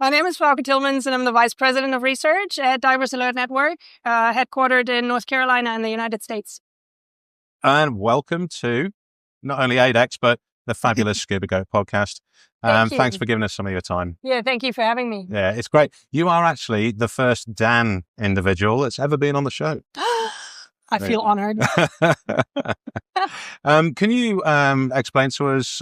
My name is Frauke Tillmans, and I'm the Vice President of Research at Divers Alert Network, headquartered in North Carolina in the United States. And welcome to not only ADEX, but the fabulous Scuba Go podcast. Thanks for giving us some of your time. Yeah, thank you for having me. Yeah, it's great. You are actually the first Dan individual that's ever been on the show. I feel honored. Can you explain to us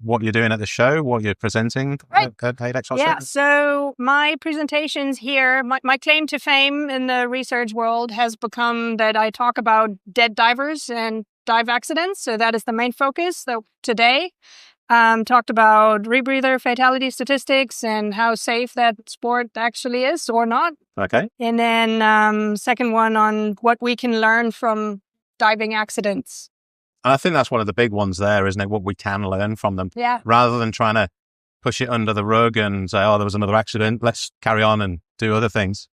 what you're doing at the show, what you're presenting at ADEX OZTek? Yeah, so my presentations here, my claim to fame in the research world has become that I talk about dead divers and dive accidents. So that is the main focus. So today, talked about rebreather fatality statistics and how safe that sport actually is or not. Okay. And then second one on what we can learn from diving accidents. And I think that's one of the big ones there, isn't it? What we can learn from them. Yeah. Rather than trying to push it under the rug and say, oh, there was another accident, let's carry on and do other things.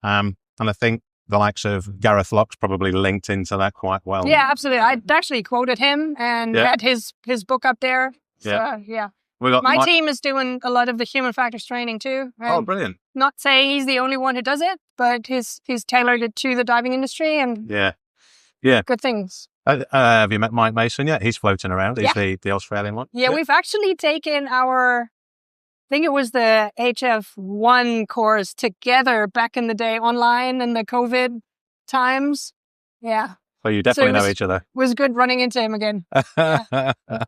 And I think the likes of Gareth Locke's probably linked into that quite well. Yeah, absolutely. I actually quoted him and had his book up there. So, yeah. My team is doing a lot of the human factors training too. Oh, brilliant. Not saying he's the only one who does it, but he's tailored it to the diving industry and good things. Have you met Mike Mason yet? He's floating around. He's the Australian one. Yeah, we've actually taken I think it was the HF1 course together back in the day online in the COVID times. Yeah. So you definitely know each other. It was good running into him again.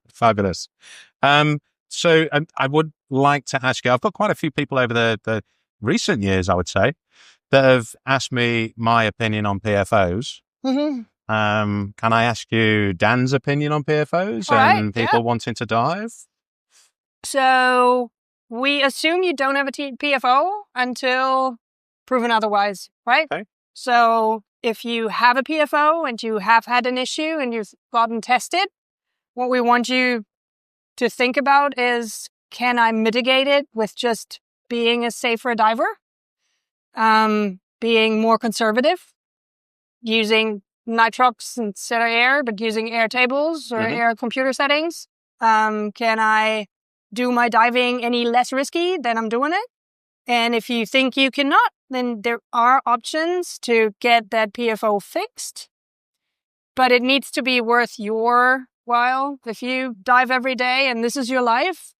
Fabulous. So I would like to ask you, I've got quite a few people over the recent years, I would say, that have asked me my opinion on PFOs. Mm-hmm. Can I ask you Dan's opinion on PFOs and people wanting to dive? So we assume you don't have a PFO until proven otherwise, right? Okay. So if you have a PFO and you have had an issue and you've gotten tested, what we want you to think about is, can I mitigate it with just being a safer diver? Being more conservative, using nitrox instead of air, but using air tables or air computer settings. Can I do my diving any less risky than I'm doing it? And if you think you cannot, then there are options to get that PFO fixed, but it needs to be worth your while. If you dive every day and this is your life,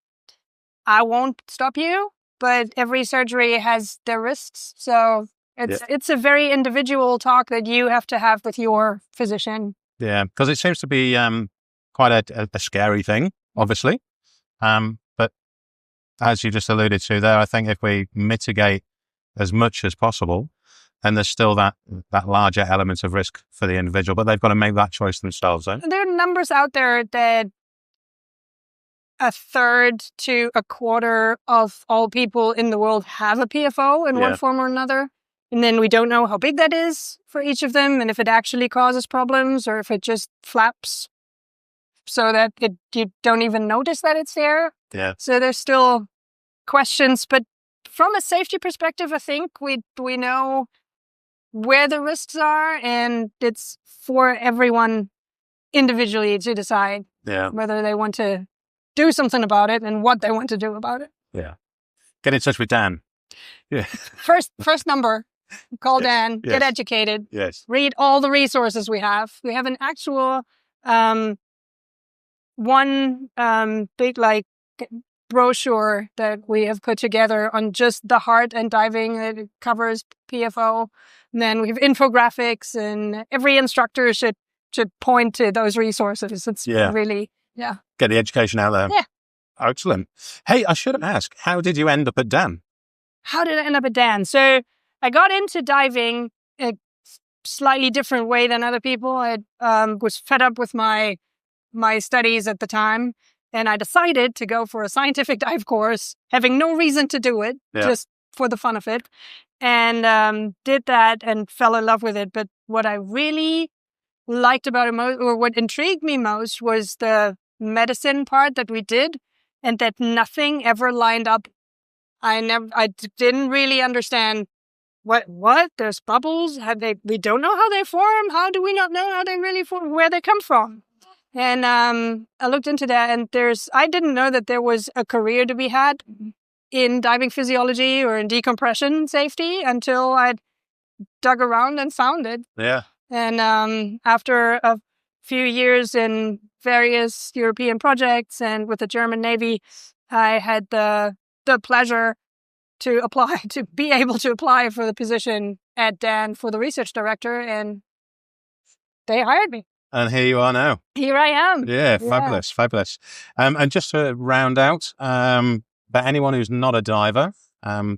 I won't stop you, but every surgery has their risks. So it's a very individual talk that you have to have with your physician. Yeah, because it seems to be quite a scary thing, obviously. But as you just alluded to there, I think if we mitigate as much as possible, and there's still that larger element of risk for the individual, but they've got to make that choice themselves. There are numbers out there that a third to a quarter of all people in the world have a PFO in one form or another. And then we don't know how big that is for each of them and if it actually causes problems or if it just flaps so that you don't even notice that it's there. Yeah. So there's still questions. But from a safety perspective, I think we know where the risks are, and it's for everyone individually to decide whether they want to do something about it and what they want to do about it. Yeah. Get in touch with Dan. Yeah. First number. Call Dan, get educated, read all the resources we have. We have an actual one big brochure that we have put together on just the heart and diving. It covers PFO. And then we have infographics, and every instructor should point to those resources. It's really, get the education out there. Yeah. Excellent. Hey, I should ask, how did you end up at Dan? How did I end up at Dan? So I got into diving a slightly different way than other people. I was fed up with my studies at the time, and I decided to go for a scientific dive course, having no reason to do it, just for the fun of it, and did that and fell in love with it. But what I really liked about it most, or what intrigued me most, was the medicine part that we did, and that nothing ever lined up. I didn't really understand what? There's bubbles? We don't know how they form. How do we not know how they really form, where they come from? And I looked into that, and I didn't know that there was a career to be had in diving physiology or in decompression safety until I dug around and found it. Yeah. And after a few years in various European projects and with the German Navy, I had the pleasure to be able to apply for the position at DAN for the research director, and they hired me. And here you are now. Here I am. Yeah, fabulous, fabulous. And just to round out, but anyone who's not a diver,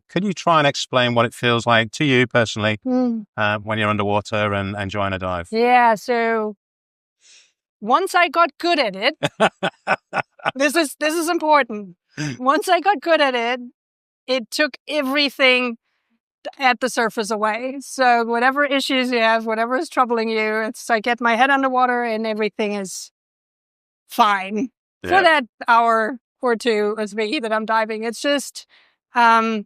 could you try and explain what it feels like to you personally when you're underwater and enjoying a dive? Yeah, so once I got good at it, this is important. Once I got good at it, it took everything at the surface away. So whatever issues you have, whatever is troubling you, it's I get my head underwater and everything is fine for that hour or two as me that I'm diving. It's just, a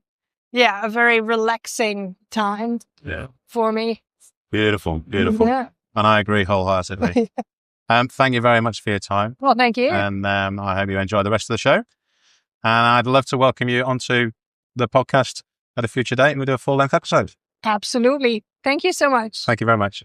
very relaxing time for me. Beautiful, beautiful. Yeah. And I agree wholeheartedly. Thank you very much for your time. Well, thank you. And I hope you enjoy the rest of the show. And I'd love to welcome you onto the podcast at a future date and we'll do a full-length episode. Absolutely. Thank you so much. Thank you very much.